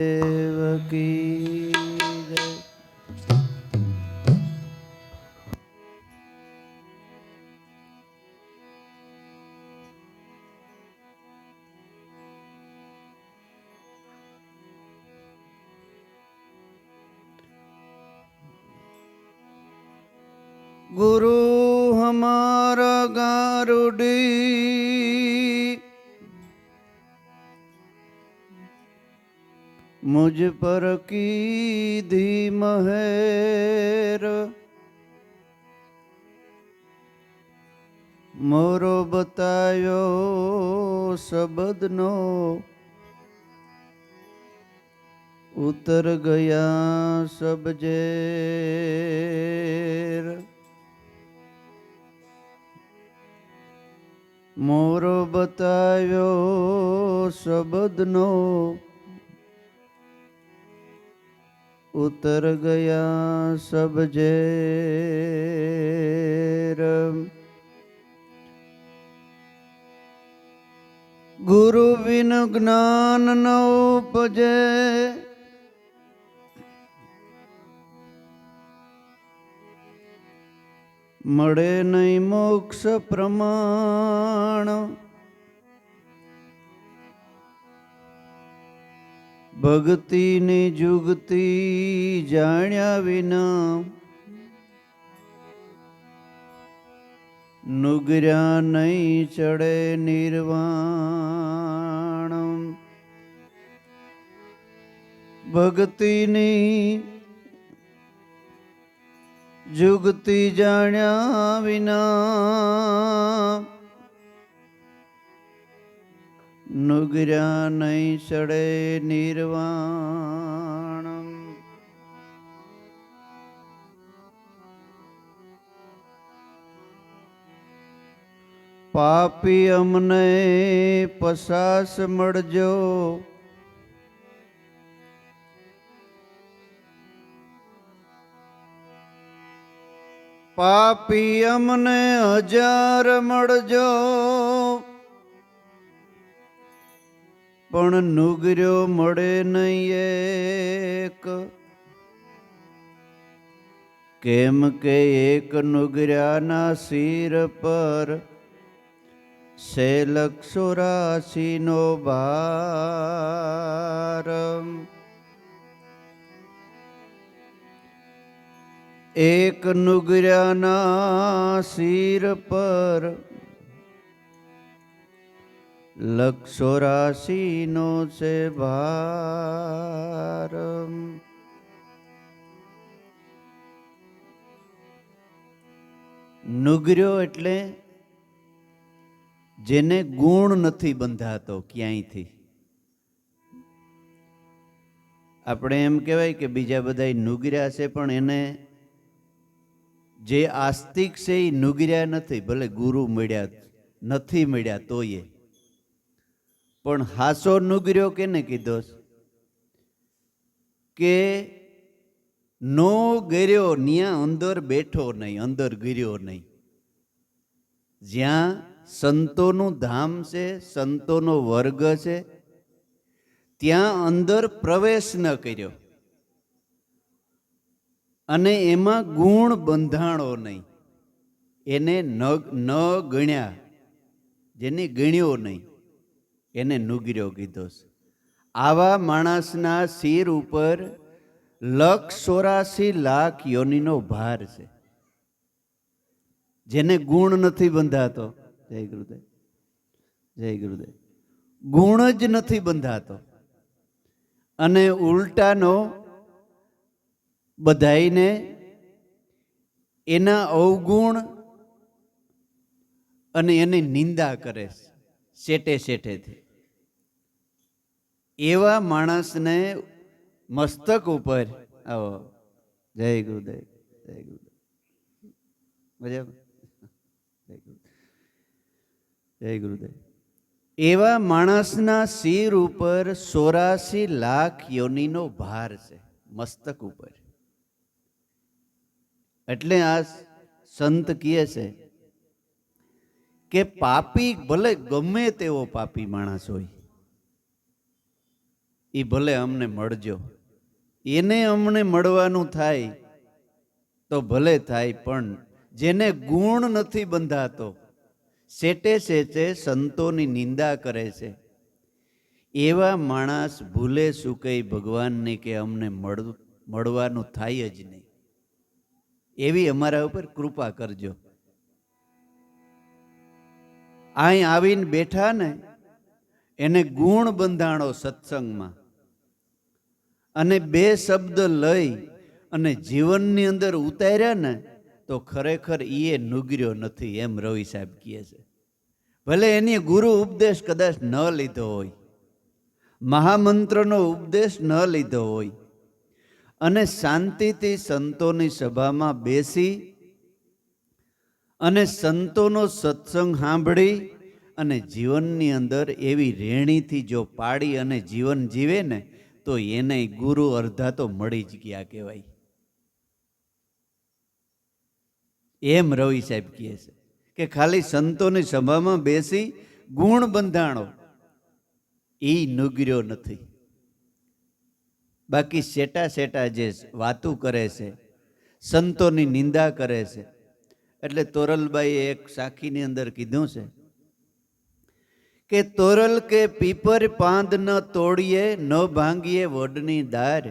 દેવ કી જય. गुरु हमारा गारुडी मुझ पर की धी महेर मोरो बतायो शब्दनो उतर गया सब जेर मोरो बतायो शब्दनो उतर गया सब जेर गुरु बिन ज्ञान न उपजे મળે નહીં મોક્ષ પ્રમાણ ભક્તિની જુગતી જાણ્યા વિના નુગર્યા નહીં ચડે નિર્વાણ ભક્તિની जुगती जाण्या विना नुगर्या नहीं चढ़े निर्वाण पापी अमने पसास मड़जो पापी अमने हजार मड़जो पण नुगर्यो मळे नहीं एक केम के एक नुगर्या ना सिर पर से 184 नो भार एक नुगर्या ना सिर पर 184 नो से भार નુગર્યો એટલે જેને ગુણ નથી બંધાતો ક્યાંયથી. આપણે એમ કહેવાય કે બીજા બધા નુગર્યા છે પણ એને જે આસ્તિક છે એ નુગર્યા નથી, ભલે ગુરુ મળ્યા નથી મળ્યા તોય. પણ હાસો નુગર્યો કેને કીધો કે નો ગર્યો ન્યા અંદર બેઠો નહીં, અંદર ગર્યો નહીં. જ્યાં સંતોનું ધામ છે, સંતોનો વર્ગ છે, ત્યાં અંદર પ્રવેશ ન કર્યો અને એમાં ગુણ બંધાણો નહીં, એને ન ગણ્યા, જેને ગણ્યો નહીં એને નુગર્યો કીધો. આવા માણસના શિર ઉપર 184 યોનિનો ભાર છે, જેને ગુણ નથી બંધાતો. જય ગુરુદેવ, જય ગુરુદેવ. ગુણ જ નથી બંધાતો અને ઉલટાનો બધાઈને એના અવગુણ અને એની નિંદા કરે શેઠે શેઠેથી. એવા માણસને મસ્તક ઉપર આવો. જય ગુરુદેવ, જય ગુરુદેવ. બરાબર, જય ગુરુદેવ. એવા માણસના શિર ઉપર 84 યોનિનો ભાર છે, મસ્તક ઉપર. એટલે આ સંત કહે છે કે પાપી ભલે ગમે તેવો પાપી માણસ હોય, એ ભલે અમને મળજો. એને અમને મળવાનું થાય તો ભલે થાય, પણ જેને ગુણ નથી બંધાતો, સેટે સેટે સંતોની નિંદા કરે છે, એવા માણસ ભૂલે સુકે ભગવાનને કે અમને મળવાનું થાય જ નહીં. એવી અમારા ઉપર કૃપા કરજો. અહીં આવીને બેઠા ને એને ગુણ બંધાણો સત્સંગમાં, અને બે શબ્દ લઈ અને જીવનની અંદર ઉતાર્યા ને તો ખરેખર એ નુગર્યો નથી, એમ રવિ સાહેબ કહે છે. ભલે એની ગુરુ ઉપદેશ કદાચ ન લીધો હોય, મહામંત્રનો ઉપદેશ ન લીધો હોય, અને શાંતિથી સંતોની સભામાં બેસી અને સંતોનો સત્સંગ સાંભળી અને જીવનની અંદર એવી રેણીથી જો પાડી અને જીવન જીવે ને તો એને ગુરુ અર્ધા તો મળી જ ગયા કહેવાય. એમ રવિ સાહેબ કહે છે કે ખાલી સંતોની સભામાં બેસી ગુણ બંધાણો એ નુગર્યો નથી. બાકી સેટા સેટા જે વાતું કરે છે, સંતોની નિંદા કરે છે. એટલે તોરલબાઈએ એક સાખીની અંદર કીધું છે કે તોરલ કે પીપર પાંદ ન તોડીએ, ન ભાંગીએ વડની દાર,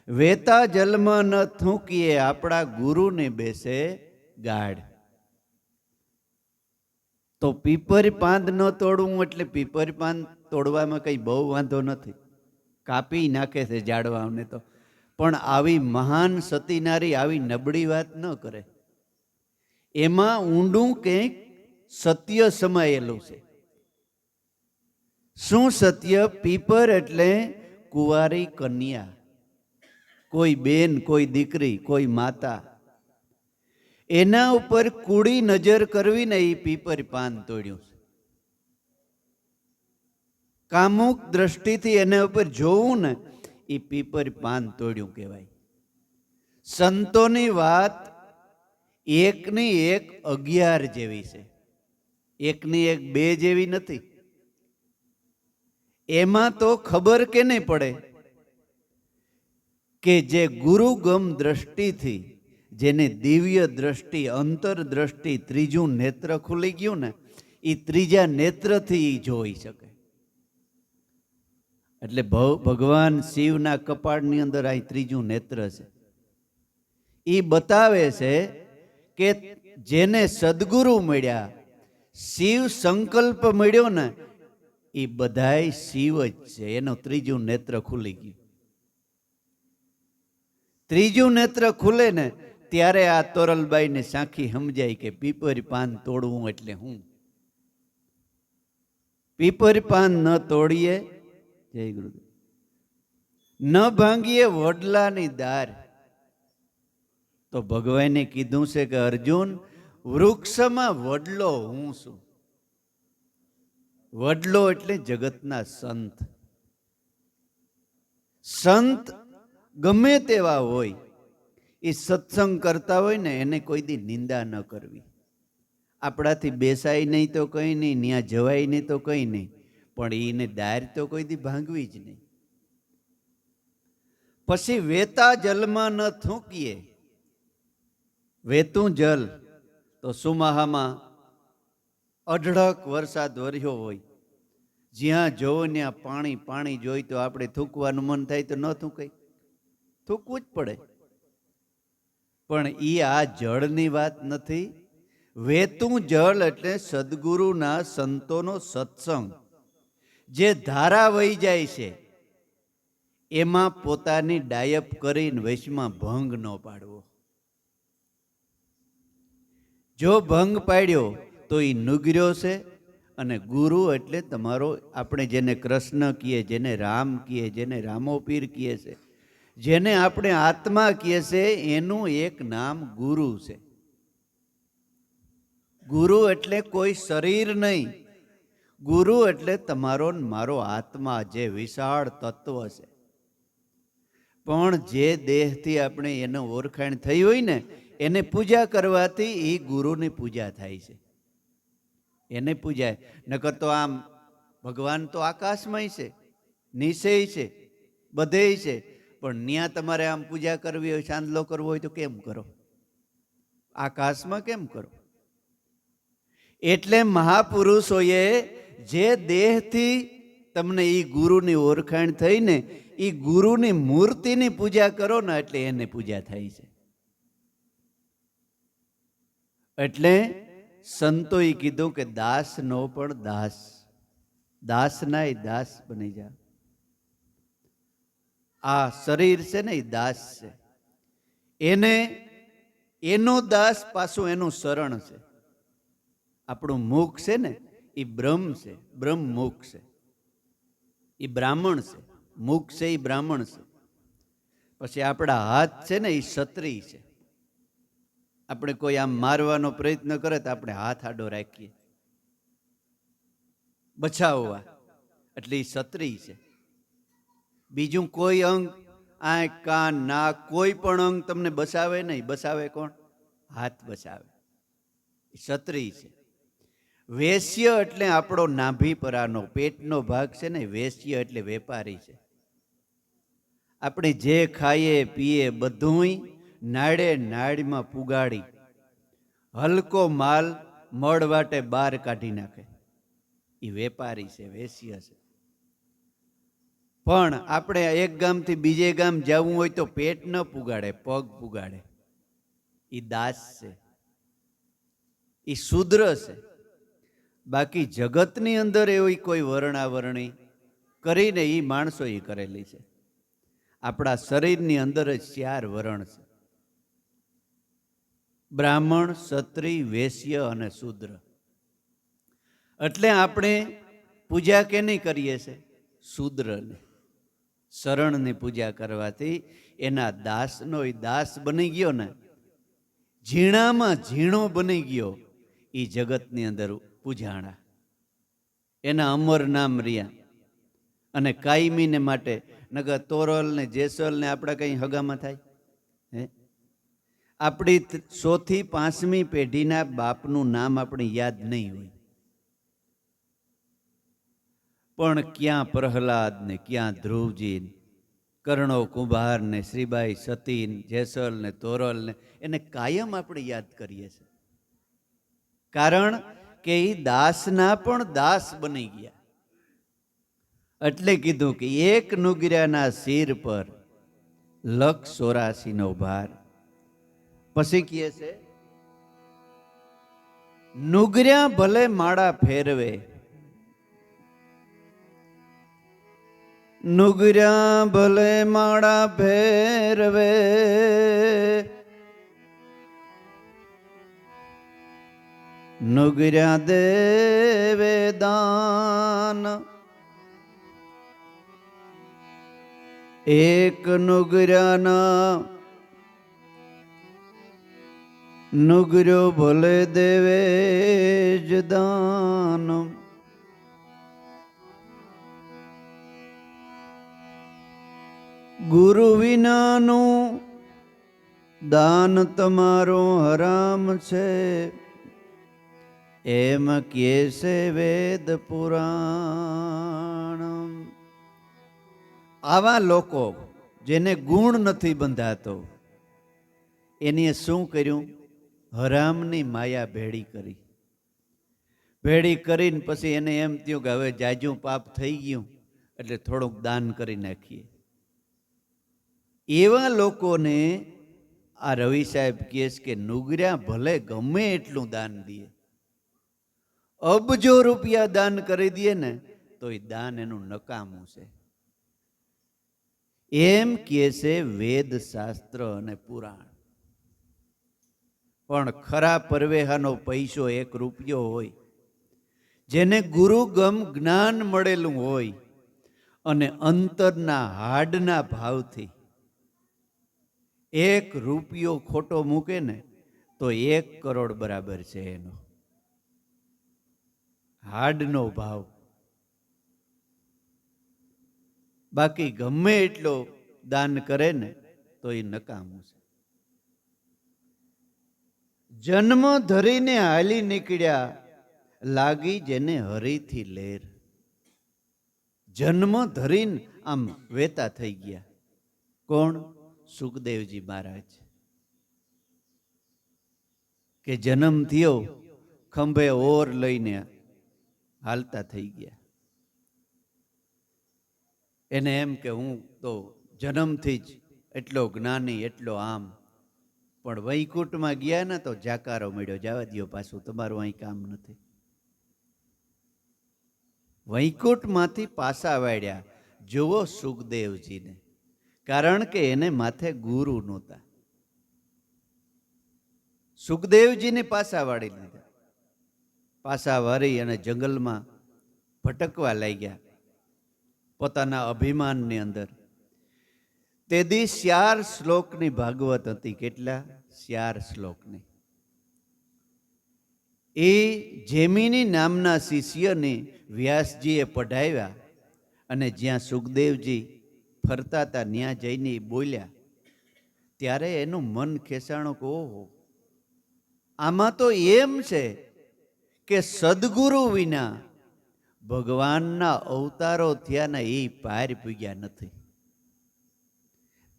વેતા જલમાં ન થૂંકીએ, આપણા ગુરુને બેસે ગાઢ. તો પીપર પાંદ ન તોડવું એટલે પીપર પાંદ તોડવામાં કંઈ બહુ વાંધો નથી, કાપી નાખે છે ઝાડવાને તો, પણ આવી મહાન સતી નારી આવી નબળી વાત ન કરે. એમાં ઊંડું કંઈક સત્ય સમાયેલું છે. શું સત્ય? પીપર એટલે કુંવારી કન્યા, કોઈ બેન, કોઈ દીકરી, કોઈ માતા, એના ઉપર કૂડી નજર કરવી ને એ પીપર પાન તોડ્યું છે. કામુક દ્રષ્ટિથી એના ઉપર જોવું ને એ પીપર પાન તોડ્યું કહેવાય. સંતોની વાત એકની એક 11 જેવી છે, એકની એક 2 જેવી નથી. એમાં તો ખબર કેને પડે કે જે ગુરુગમ દ્રષ્ટિથી, જેને દિવ્ય દ્રષ્ટિ, અંતર દ્રષ્ટિ, ત્રીજું નેત્ર ખુલી ગયું ને એ ત્રીજા નેત્રથી જોઈ શકે. એટલે ભગવાન શિવના કપાળની અંદર અહીં ત્રીજું નેત્ર છે. એ બતાવે છે કે જેને સદગુરુ મળ્યા, શિવ સંકલ્પ મળ્યો ને એ બધાય શિવ જ છે. એનો ત્રીજું નેત્ર ખુલી ગયું. ત્રીજું નેત્ર ખુલે ને ત્યારે આ તોરલબાઈને સાખી સમજાય કે પીપર પાન તોડવું એટલે હું. પીપર પાન ન તોડીએ, જય ગુરુદેવ, ન ભાંગીએ વડલાની દાર. તો ભગવાને કીધું છે કે અર્જુન, વૃક્ષમાં વડલો હું છું. વડલો એટલે જગતના સંત. સંત ગમે તેવા હોય, એ સત્સંગ કરતા હોય ને એને કોઈ દી નિંદા ન કરવી. આપણાથી બેસાય નહીં તો કંઈ નહીં, ત્યાં જવાય નહીં તો કંઈ નહીં, પણ એને દાર તો કોઈ દી ભાંગવી જ નહીં. પછી વેતા જલમાં ન થૂંકીએ. વેતું જલ તો સુમાહામાં અઢળક વરસાદ વર્યો હોય, જ્યાં જોવો ત્યાં પાણી પાણી જોઈ તો આપણે થૂકવાનું મન થાય તો ન થૂકાય, થૂકવું જ પડે. પણ એ આ જળની વાત નથી. વેતું જળ એટલે સદગુરુના સંતોનો સત્સંગ, જે ધારા વહી જાય છે એમાં પોતાની ડાયપ કરીને વૈશમાં ભંગ ન પાડવો. જો ભંગ પાડ્યો તો એ નુગર્યો છે. અને ગુરુ એટલે તમારો, આપણે જેને કૃષ્ણ કહીએ, જેને રામ કહીએ, જેને રામોપીર કહીએ છે, જેને આપણે આત્મા કહીએ છે, એનું એક નામ ગુરુ છે. ગુરુ એટલે કોઈ શરીર નહીં, ગુરુ એટલે તમારો મારો આત્મા, જે વિશાળ તત્વ છે. પણ જે દેહથી આપણે એને ઓળખાણ થઈ હોય ને એને પૂજા કરવાથી એ ગુરુની પૂજા થાય છે, એને પૂજાય. નકર તો આમ ભગવાન તો આકાશમાં છે, નિશ્ચય છે, બધેય છે, પણ ત્યાં તમારે આમ પૂજા કરવી હોય, ચાંદલો કરવો હોય તો કેમ કરો? આકાશમાં કેમ કરો? એટલે મહાપુરુષોએ જે દેહથી તમને એ ગુરુની ઓળખાણ થઈ ને, એ ગુરુની મૂર્તિની પૂજા કરો ને એટલે એને પૂજા થાય છે. એટલે સંતોએ કીધું કે દાસ નો પણ દાસ, દાસ નાય દાસ બની જા. આ શરીર છે ને એ દાસ છે, એને એનો દાસ પાછું એનું શરણ છે. આપણું મુખ છે ને એ બ્રહ્મ છે, બ્રહ્મ મુખ છે, એ બ્રાહ્મણ છે. મુખ છે એ બ્રાહ્મણ છે. પછી આપણા હાથ છે ને એ ક્ષત્રિય છે. આપણે કોઈ આમ મારવાનો પ્રયત્ન કરે તો આપણે હાથ આડો રાખીએ બચાવવા, એટલે એ ક્ષત્રિય છે. બીજું કોઈ અંગ, આંખ, કાન, નાક, કોઈ પણ અંગ તમને બસાવે નહીં. બસાવે કોણ? હાથ બસાવે. ક્ષત્રિય છે. વેશ્ય એટલે આપણો નાભીપરાનો પેટનો ભાગ છે ને, વેશ્ય એટલે વેપારી છે. આપણે જે ખાઈએ પીએ બધુંય નાડે નાડમાં પુગાડી હલકો માલ મળ વાટે બહાર કાઢી નાખે, એ વેપારી છે, વેશ્ય છે. પણ આપણે એક ગામથી બીજે ગામ જવું હોય તો પેટ ન પુગાડે, પગ પુગાડે, એ દાસ છે, એ શૂદ્ર છે. બાકી જગતની અંદર એવી કોઈ વર્ણાવરણી કરીને એ માણસો એ કરેલી છે. આપણા શરીરની અંદર જ 4 વર્ણ છે: બ્રાહ્મણ, ક્ષત્રિય, વેશ્ય અને શૂદ્ર. એટલે આપણે પૂજા કેની કરીએ છે? શૂદ્રને. શરણની પૂજા કરવાથી એના દાસનો એ દાસ બની ગયો ને, ઝીણામાં ઝીણો બની ગયો, એ જગતની અંદર પૂજાણા. એના અમર નામ રહ્યા. અને કાયમીને માટે નગર તોરલ ને જેસલ ને આપણા કઈ હગામાં થાય? હે, આપણી 100 થી 5મી પેઢીના બાપનું નામ આપણે યાદ નહીં હોય, પણ ક્યાં પ્રહલાદ ને, ક્યાં ધ્રુવજી, કર્ણો કુંભાર ને, શ્રીબાઈ સતીન, જેસલ ને, તોરલ ને, એને કાયમ આપણે યાદ કરીએ છીએ. કારણ કે એ દાસના પણ દાસ બની ગયા. એટલે કીધું કે એક નુગર્યાના શિર પર 184નો ભાર. પછી કહે છે, નુગર્યા ભલે માળા ફેરવે, નુગર્યા ભલે માળા ફેરવે, નુગર્યા દેવે દાન, એક નુગર્યાના નુગર્યો ભલે દેવે જ દાન. ગુરુ વિનાનું દાન તમારું હરામ છે, એમ કહે છે વેદ પુરાણ. આવા લોકો જેને ગુણ નથી બંધાતો, એની શું કર્યું? હરામની માયા ભેળી કરી. ભેળી કરીને પછી એને એમ થયું કે હવે જાજુ પાપ થઈ ગયું એટલે થોડુંક દાન કરી નાખીએ. એવા લોકોને આ રવિ સાહેબ કહે છે કે નુગર્યા ભલે ગમે એટલું દાન દે, અબજો રૂપિયા દાન કરી દે ને તો એ દાન એનું નકામું છે. એમ કહે છે વેદ શાસ્ત્ર અને પુરાણ. પણ ખરા પરવેહાનો પૈસો 1 રૂપિયો હોય, જેને ગુરુગમ જ્ઞાન મળેલું હોય અને અંતરના હાડના ભાવથી 1 રૂપિયો ખોટો મૂકે ને તો 1 કરોડ બરાબર છે એનો હાડનો ભાવ. બાકી ગમે એટલો દાન કરે ને તો એ નકામું છે. જન્મ ધરીને હાલી નીકળ્યા, લાગી જેને હરીથી લેર. જન્મ ધરીને આમ વેતા થઈ ગયા. કોણ? સુખદેવજી મહારાજ. કે જન્મ થયો, ખંભે ઓર લઈને હાલતા થઈ ગયા. એને એમ કે હું તો જન્મથી જ એટલો જ્ઞાની, એટલો આમ. પણ વૈકુંઠમાં ગયા ને તો જાકારો મળ્યો, જવા દ્યો પાછું, તમારું અહીં કામ નથી. વૈકુંઠમાંથી પાછા વાળ્યા. જુઓ સુખદેવજીને, કારણ કે એને માથે ગુરુ નહોતા. સુખદેવજીને પાછા વાળી લીધા. પાછા વાળી અને જંગલમાં ભટકવા લાગ્યા પોતાના અભિમાનની અંદર. તે દી 4 શ્લોકની ભાગવત હતી. કેટલા? 4 શ્લોકની. એ જેમિની નામના શિષ્યને વ્યાસજીએ પઢાવ્યા અને જ્યાં સુખદેવજી ફરતા હતા ત્યાં જઈને બોલ્યા. ત્યારે એનું મન ખેંચાણું કે ઓહો, આમાં તો એમ છે કે સદગુરુ વિના ભગવાનના અવતારો થયા ને એ પાર પૂગ્યા નથી.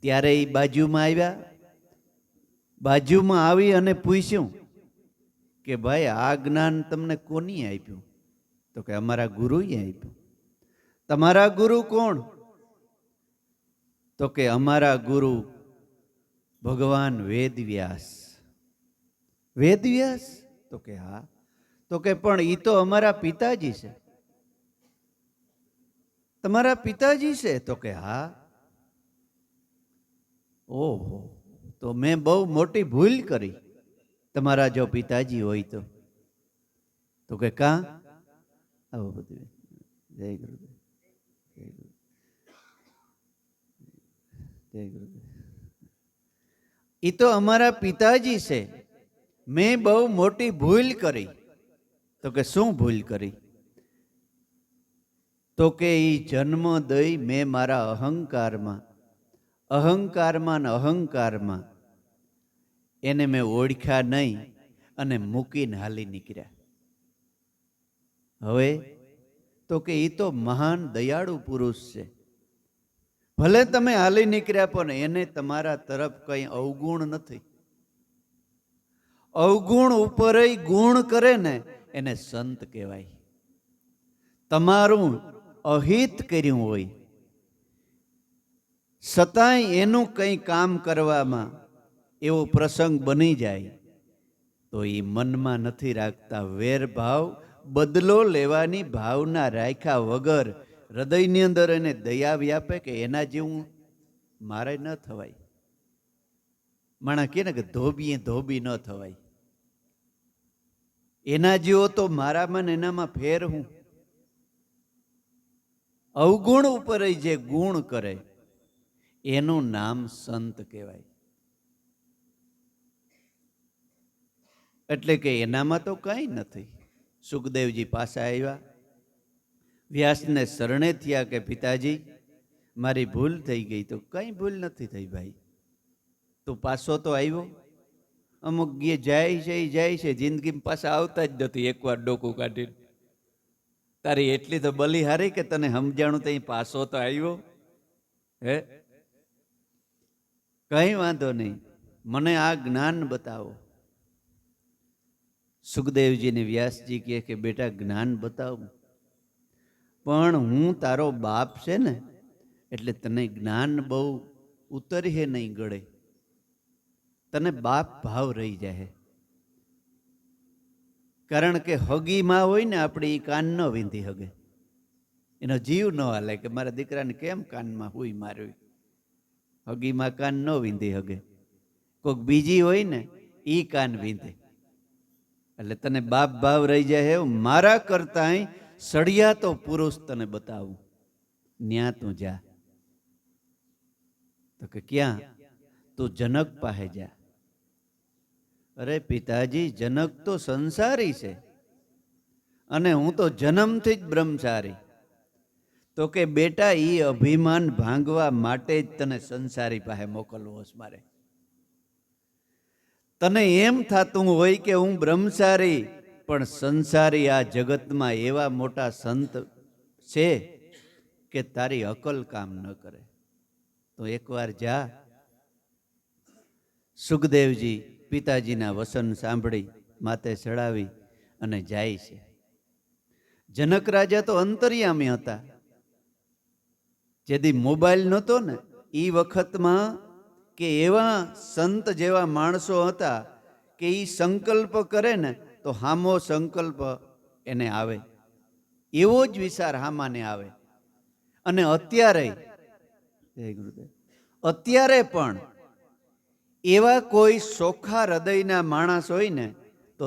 ત્યારે એ બાજુમાં આવ્યા. બાજુમાં આવી અને પૂછ્યું કે ભાઈ આ જ્ઞાન તમને કોની આપ્યું? તો કે અમારા ગુરુએ આપ્યું. તમારા ગુરુ કોણ? તો કે અમારા ગુરુ ભગવાન વેદવ્યાસ. વેદવ્યાસ? તો કે હા. તો કે પણ એ તો અમારા પિતાજી છે. તમારા પિતાજી છે? તો કે હા. ઓહો, તો મેં બહુ મોટી ભૂલ કરી તમારા જો પિતાજી હોય તો. તો કે કાં? આવું બધું. જય ગુરુદેવ, જય ગુરુદેવ, જય ગુરુદેવ. એ તો અમારા પિતાજી છે. મેં બહુ મોટી ભૂલ કરી. તો કે શું ભૂલ કરી? તો કે એ જન્મ દઈ મેં મારા અહંકારમાં ને અહંકારમાં એને મેં ઓળખ્યા નહીં અને મૂકીને હાલી નીકળ્યા. હવે તો કે એ તો મહાન દયાળુ પુરુષ છે. ભલે તમે હાલી નીકળ્યા પણ એને તમારા તરફ કંઈ અવગુણ નથી. અવગુણ ઉપર ગુણ કરે ને એને સંત કહેવાય. તમારું અહિત કર્યું હોય છતાંય એનું કંઈ કામ કરવામાં એવો પ્રસંગ બની જાય તો એ મનમાં નથી રાખતા. વેરભાવ, બદલો લેવાની ભાવના રાખ્યા વગર હૃદયની અંદર એને દયા વ્યાપે કે એના જેવું મારે ન થવાય. માણા કહે ને કે ધોબીએ ધોબી ન થવાય. એના જેવો તો મારામાં ને એનામાં ફેર હું. અવગુણ ઉપર જે ગુણ કરે એનું નામ સંત કહેવાય. એટલે કે એનામાં તો કંઈ નથી. સુખદેવજી પાછા આવ્યા, વ્યાસને શરણે થયા કે પિતાજી મારી ભૂલ થઈ ગઈ. તો કંઈ ભૂલ નથી થઈ ભાઈ, તું પાછો તો આવ્યો. અમુક જાય છે જિંદગીમાં પાછા આવતા જ નથી. એકવાર ડોકું કાઢીને તારી એટલી તો બલિહારી કે તને સમજાણું તો પાછો તો આવ્યો. હે, કઈ વાંધો નહીં, મને આ જ્ઞાન બતાવો. સુખદેવજીને વ્યાસજી કહે કે બેટા જ્ઞાન બતાવું, પણ હું તારો બાપ છે ને એટલે તને જ્ઞાન બહુ ઉતરીએ નહીં ગળે. તને બાપ ભાવ રહી જાય. કારણ કે હગી માં હોય ને આપણે એ કાન ન વીંધી હગે. એનો જીવ ન હાલે કે મારા દીકરાને કેમ કાનમાં હુઈ માર્યું. હગીમાં કાન ન વીંધી હગે. કોઈક બીજી હોય ને એ કાન વીંધે. એટલે તને બાપ ભાવ રહી જાય. મારા કરતા સળિયા તો પુરુષ તને બતાવું, ન્યા તું જા. તો કે ક્યાં? તું જનક પાસે જા. અરે પિતાજી, જનક તો સંસારી છે અને હું તો જન્મથી જ બ્રહ્મચારી. તો કે બેટા એ અભિમાન ભાંગવા માટે જ તને સંસારી પાસે મોકલવો છે મારે. તને એમ થતું હોય કે હું બ્રહ્મચારી પણ સંસારી આ જગતમાં એવા મોટા સંત છે કે તારી અકલ કામ ન કરે. તો એકવાર જા. સુખદેવજી પિતાજીના વસન સાંભળી માથે ચડાવી અને જાય છે. જનક રાજા તો અંતર્યામી હતા. જેથી મોબાઈલ નહોતો ને એ વખતમાં કે એવા સંત જેવા માણસો હતા કે એ સંકલ્પ કરે ને તો હામો સંકલ્પ એને આવે, એવો જ વિચાર હામાને આવે. અને અત્યારે પણ એવા કોઈ ચોખ્ખા હૃદયના માણસ હોય ને તો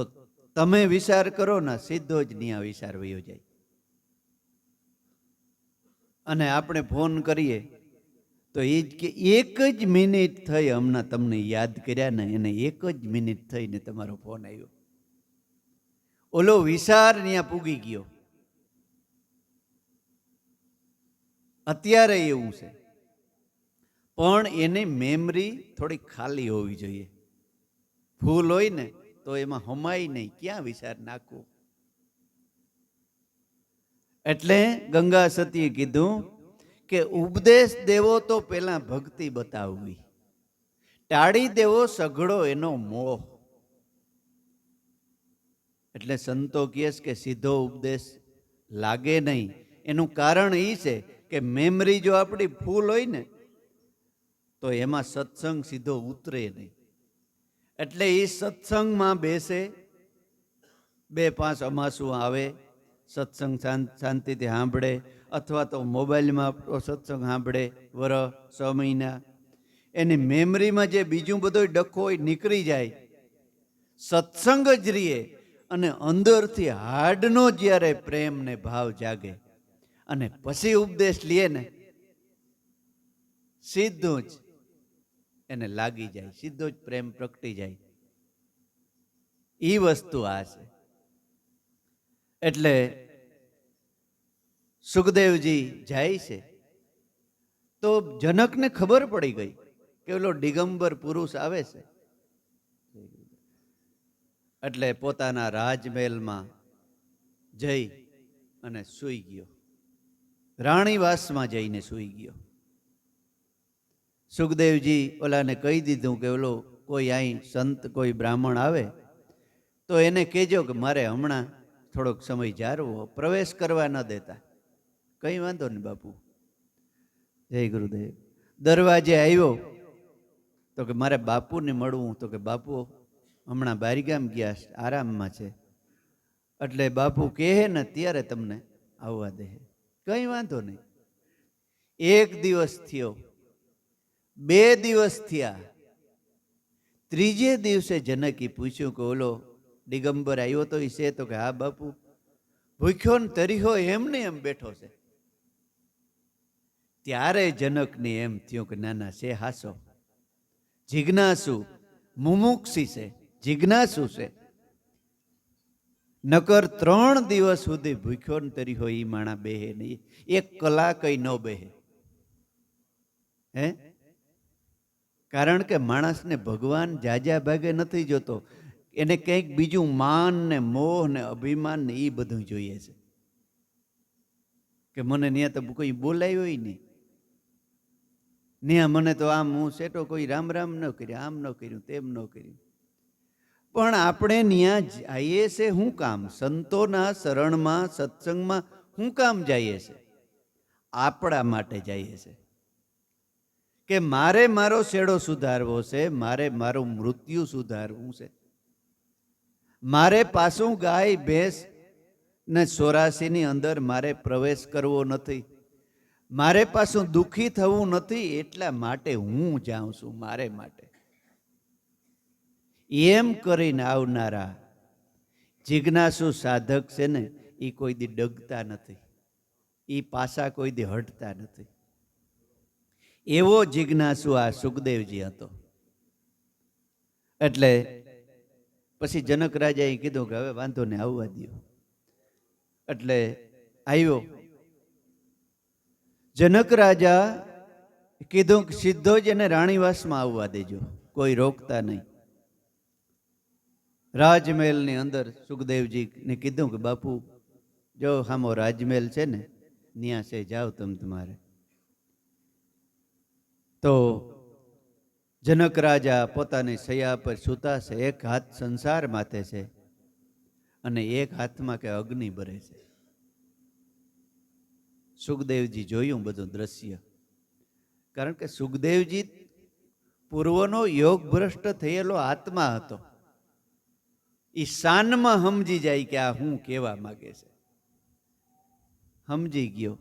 તમે વિચાર કરો ને સીધો જ ન્યા વિચાર વયો જાય. અને આપણે ફોન કરીએ તો એ જ કે એક જ મિનિટ થઈ હમણાં તમને યાદ કર્યા ને એને એક જ મિનિટ થઈને તમારો ફોન આવ્યો. ઓલો વિચાર ત્યાં પૂગી ગયો. અત્યારે એવું છે, પણ એની મેમરી થોડી ખાલી હોવી જોઈએ. ફૂલ હોય ને તો એમાં હમાય નહીં, ક્યાં વિચાર નાખવો. એટલે ગંગા સતીએ કીધું કે ઉપદેશ દેવો તો પેલા ભક્તિ બતાવવી, ટાળી દેવો સઘળો એનો મોહ. એટલે સંતો કહે કે સીધો ઉપદેશ લાગે નહીં. એનું કારણ એ છે કે મેમરી જો આપણી ફૂલ હોય ને તો એમાં સત્સંગ સીધો ઉતરે નહીં. એટલે એ સત્સંગમાં બેસે, 2-5 અમાસું આવે, સત્સંગ શાંતિથી સાંભળે, અથવા તો મોબાઈલમાં સત્સંગ સાંભળે 1-6 મહિના. એની મેમરીમાં જે બીજું બધો ડખો હોય નીકળી જાય, સત્સંગ જ રીએ. અને અંદરથી હાડનો જ્યારે પ્રેમ ને ભાવ જાગે અને પછી ઉપદેશ લે ને સીધું જ એને લાગી જાય, સીધો જ પ્રેમ પ્રગટી જાય. એ વસ્તુ આ છે. એટલે સુખદેવજી જાય છે તો જનકને ખબર પડી ગઈ કે ઓલો દિગંબર પુરુષ આવે છે. એટલે પોતાના રાજમહેલમાં જઈ અને સૂઈ ગયો, રાણીવાસમાં જઈને સૂઈ ગયો. સુખદેવજી ઓલાને કહી દીધું કે ઓલો કોઈ અહીં સંત કોઈ બ્રાહ્મણ આવે તો એને કહેજો કે મારે હમણાં થોડોક સમય જારવો, પ્રવેશ કરવા ન દેતા. કંઈ વાંધો નહીં બાપુ, જય ગુરુદેવ. દરવાજે આવ્યો તો કે મારે બાપુને મળવું. તો કે બાપુ હમણાં બારીગામ ગયા, આરામમાં છે. એટલે બાપુ કહે ને ત્યારે તમને આવવા દે. કંઈ વાંધો નહીં. 1 દિવસ થયો, 2 દિવસ થયા. 3જે દિવસે જનકી પૂછ્યું કે ઓલો દિગંબર આવ્યો તો એ છે? તો કે હા બાપુ, ભૂખ્યો ને તરીહો એમને એમ બેઠો છે. ત્યારે જનકને એમ થયું કે ના ના છે હાસો, જિજ્ઞાસુ મુમુક્ષી છે, જિજ્ઞાસુ છે. નકર 3 દિવસ સુધી ભૂખ્યો ને તરીહો એ માણા બેહે નહીં, 1 કલાક ન બેહે. હે? કારણ કે માણસને ભગવાન જાજા ભાગે નથી જોતો, એને કંઈક બીજું માન ને મોહ ને અભિમાન ને એ બધું જોઈએ છે. કે મને ત્યાં તો કોઈ બોલાયો નહીં, ત્યાં મને તો આમ હું સેટો કોઈ રામ રામ ન કર્યા, આમ ન કર્યું, તેમ ન કર્યું. પણ આપણે ત્યાં જઈએ છે શું કામ? સંતોના શરણમાં સત્સંગમાં શું કામ જઈએ છે? આપણા માટે જઈએ છે કે મારે મારો શેડો સુધારવો છે, મારે મારું મૃત્યુ સુધારવું છે, મારે પાછું ગાય ભેંસ ને 84ની અંદર મારે પ્રવેશ કરવો નથી, મારે પાછું દુઃખી થવું નથી. એટલા માટે હું જાઉં છું, મારે માટે. એમ કરીને આવનારા જિજ્ઞાસુ સાધક છે ને એ કોઈ દી ડગતા નથી, એ પાછા કોઈ દી હટતા નથી. એવો જિજ્ઞાસુ આ સુખદેવજી હતો. એટલે પછી જનક રાજાએ કીધું કે હવે વાંધો ને આવવા દો. એટલે આવ્યો. જનક રાજા કીધું કે સીધો જ એને રાણીવાસમાં આવવા દેજો, કોઈ રોકતા નહીં. રાજમહેલની અંદર સુખદેવજીને કીધું કે બાપુ જો હામો રાજમહેલ છે ને, ન્યા છે, જાઓ તમે તમારે. તો જનક રાજા પોતાની શૈયા પર સૂતા છે, એક હાથ સંસાર માથે છે અને એક હાથમાં કે અગ્નિ બરે છે. સુખદેવજી જોયું બધું દ્રશ્ય, કારણ કે સુખદેવજી પૂર્વનો યોગ ભ્રષ્ટ થયેલો આત્મા હતો. એ શાનમાં સમજી જાય કે આ હું કહેવા માંગે છે. સમજી ગયો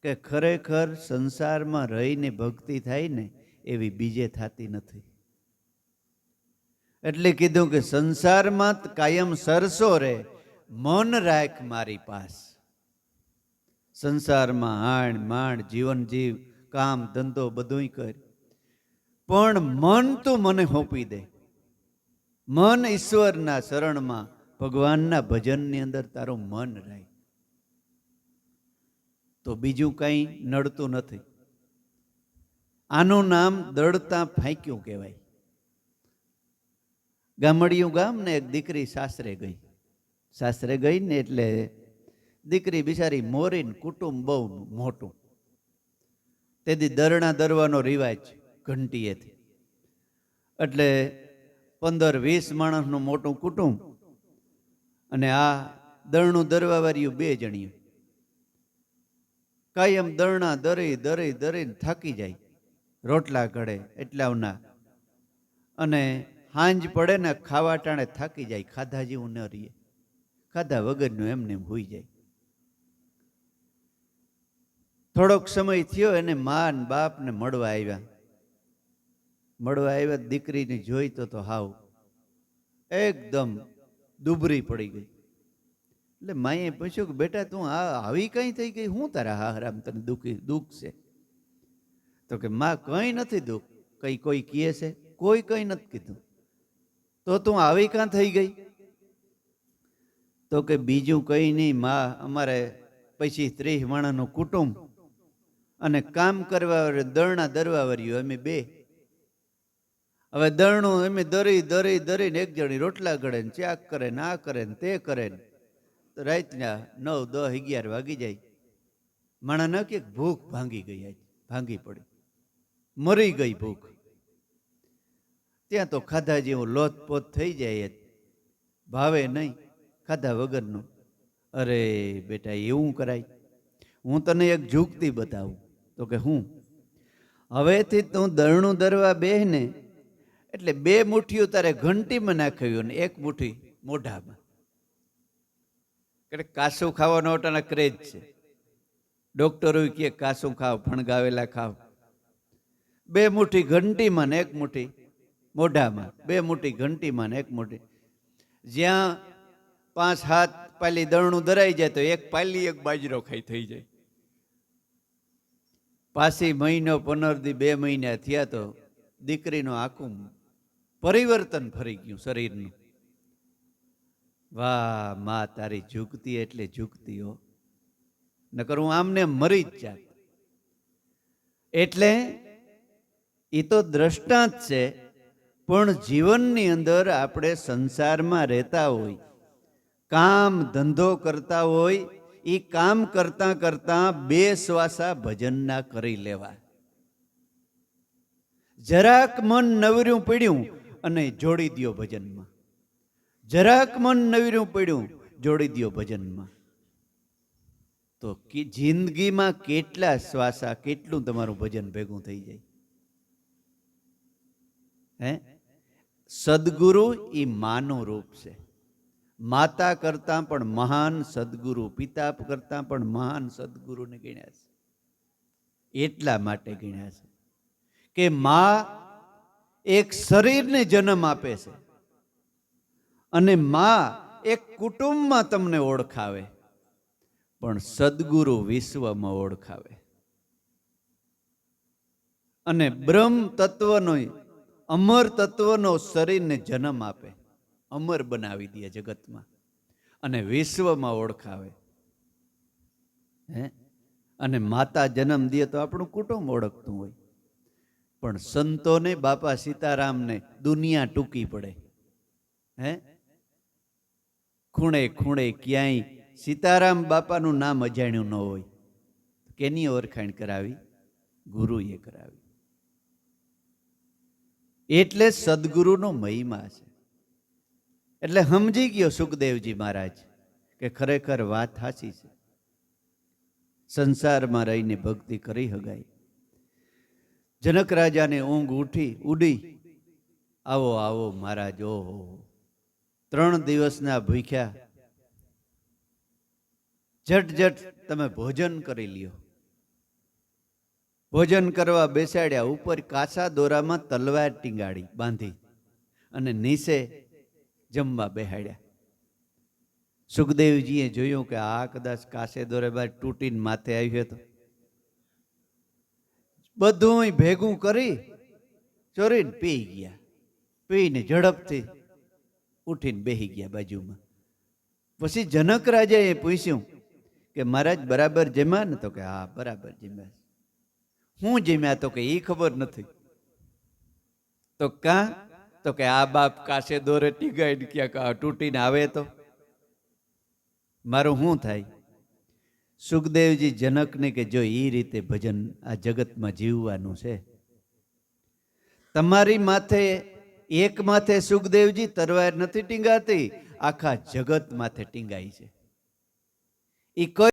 કે ખરેખર સંસારમાં રહીને ભક્તિ થાય ને એવી બીજે થતી નથી. એટલે કીધું કે સંસારમાં કાયમ સરસો રે, મન રાખ મારી પાસ. સંસારમાં હાણ માંડ જીવન જીવ, કામ ધંધો બધું કર, પણ મન તું મને સોંપી દે. મન ઈશ્વરના શરણમાં, ભગવાનના ભજનની અંદર તારું મન રાખ, તો બીજું કંઈ નડતું નથી. આનું નામ દળતા ફાંક્યું કહેવાય. ગામડિયું ગામ ને એક દીકરી સાસરે ગઈ. સાસરે ગઈ ને એટલે દીકરી બિચારી મોરીને કુટુંબ બહુ મોટું. તેથી દરણા દરવાનો રિવાજ ઘંટીએથી. એટલે 15-20 માણસનું મોટું કુટુંબ, અને આ દરણું દરવાવાળીયું 2 જણિયું. કાયમ દરણા દરી દરી દરીને થાકી જાય, રોટલા ઘડે એટલાના, અને હાંજ પડે ને ખાવા ટાણે થાકી જાય, ખાધા જેવું ન રહીએ, ખાધા વગરનું એમને હોઈ જાય. થોડોક સમય થયો, એને મા ને બાપ ને મળવા આવ્યા. દીકરીને જોઈ તો હાવ એકદમ દુબરી પડી ગઈ. એટલે માએ પૂછ્યું કે બેટા તું આવી કઈ થઈ ગઈ, હું તારા હારામ તને દુઃખ છે? તો કે માં કઈ નથી દુઃખ. કઈ કોઈ કહે છે? કોઈ કઈ નથી કીધું. તો તું આવી કાં થઈ ગઈ? તો કે બીજું કઈ નહીં માં, અમારે પછી 30 માણસનું કુટુંબ અને કામ કરવા દરણા દરવા વાળ્યું અમે 2. હવે દરણું અમે દરી દરી દરીને એક જણી રોટલા ઘડે ને ચાક કરે ને આ કરે ને તે કરે ને, તો રાતના 9, 10, 11 વાગી જાય. માણા ન કે ભૂખ ભાંગી ગઈ, ભાંગી પડી, મરી ગઈ ભૂખ. ત્યાં તો ખાધા જેવું લોથપોથ થઈ જાય, ભાવે નહીં ખાધા વગરનું. અરે બેટા એવું કરાય? હું તને એક જુગતી બતાવું. તો કે હું? હવેથી તું દરણું દરવા બેહ ને એટલે 2 મુઠ્ઠીઓ તારે ઘંટીમાં નાખ્યું ને 1 મુઠ્ઠી મોઢામાં. એટલે કાસું ખાવાનો ઓટાના ક્રેજ છે. ડોક્ટરો કહે કાસું ખાવ, ફણગાવેલા ખાવ. 2 મુઠ્ઠી ઘંટીમાં ને 1 મુઠ્ઠી મોઢામાં, 2 મુઠ્ઠી ઘંટીમાં ને 1 મુઠ્ઠી. જ્યાં 5-7 પાલી દરણું દરાઈ જાય તો 1 પાલી 1 બાજરો ખાઈ થઈ જાય. પાછી મહિનો 15 દી 2 મહિના થયા તો દીકરીનું આખું પરિવર્તન ફરી ગયું શરીરનું. વાહ માં, તારી ઝૂકતી એટલે ઝૂકતી હો, નકર હું આમને મરી જ જાત. એટલે એ તો દ્રષ્ટાંત છે, પણ જીવનની અંદર આપણે સંસારમાં રહેતા હોય, કામ ધંધો કરતા હોય, એ કામ કરતા કરતા 2 શ્વાસા ભજનના કરી લેવા. જરાક મન નવર્યું પડ્યું અને જોડી દ્યો ભજનમાં. જરાક મન નવર્યું પડ્યું, જોડી દ્યો ભજનમાં. તો જિંદગીમાં કેટલા શ્વાસા, કેટલું તમારું ભજન ભેગું થઈ જાય. હે, સદગુરુ એ માનું રૂપ છે. માતા કરતા પણ મહાન સદગુરુ, પિતા કરતા પણ મહાન સદગુરુને ગણ્યા છે. એટલા માટે ગણ્યા છે કે માં એક શરીરને જન્મ આપે છે અને માં એક કુટુંબમાં તમને ઓળખાવે, પણ સદગુરુ વિશ્વમાં ઓળખાવે. અને બ્રહ્મ તત્વનો, અમર તત્વનો શરીરને જન્મ આપે, અમર બનાવી દે જગતમાં અને વિશ્વમાં ઓળખાવે. હે, અને માતા જન્મ દે તો આપણું કુટુંબ ઓળખતું હોય, પણ સંતોને, બાપા સીતારામને દુનિયા ટૂંકી પડે. હે, ખૂણે ખૂણે ક્યાંય સીતારામ બાપાનું નામ અજાણ્યું ન હોય. કેની ઓળખાણ કરાવી? ગુરુએ કરાવી. એટલે સદગુરુનો મહિમા છે. એટલે સમજી ગયો સુખદેવજી મહારાજ કે ખરેખર વાત સાચી છે. સંસારમાં રહીને ભક્તિ કરી હગાય. જનક રાજાને ઊંઘ ઉડી. આવો આવો મહારાજ, ઓહો 3 દિવસના ભૂખ્યા, ઝટ તમે ભોજન કરી લ્યો. ભોજન કરવા બેસાડ્યા. ઉપર કાચા દોરામાં તલવાર ટીંગાડી બાંધી અને નીચે જમવા બેહાડ્યા. સુખદેવજીએ જોયું કે આ કદાચ કાસે દોરે બાદ તૂટીને માથે આવ્યો હતો. બધું ભેગું કરી ચોરીને પી ગયા. પીને ઝડપથી ઉઠીને બેહી ગયા બાજુમાં. પછી જનક રાજાએ પૂછ્યું કે મહારાજ બરાબર જમ્યા ને? તો કે હા બરાબર જમ્યા. હું જમ્યા? તો કે એ ખબર નથી. તો કાં? તો કે આ બાપ કાસે દોરે ટીગાઈને ક્યાંક તૂટીને આવે તો મારું શું થાય? સુખદેવજી જનકને કે જો એ રીતે ભજન આ જગતમાં જીવવાનું છે. તમારી માથે એક માથે સુખદેવજી તરવાર નથી ટીંગાતી, આખા જગત માથે ટીંગાઈ છે. એ કોઈ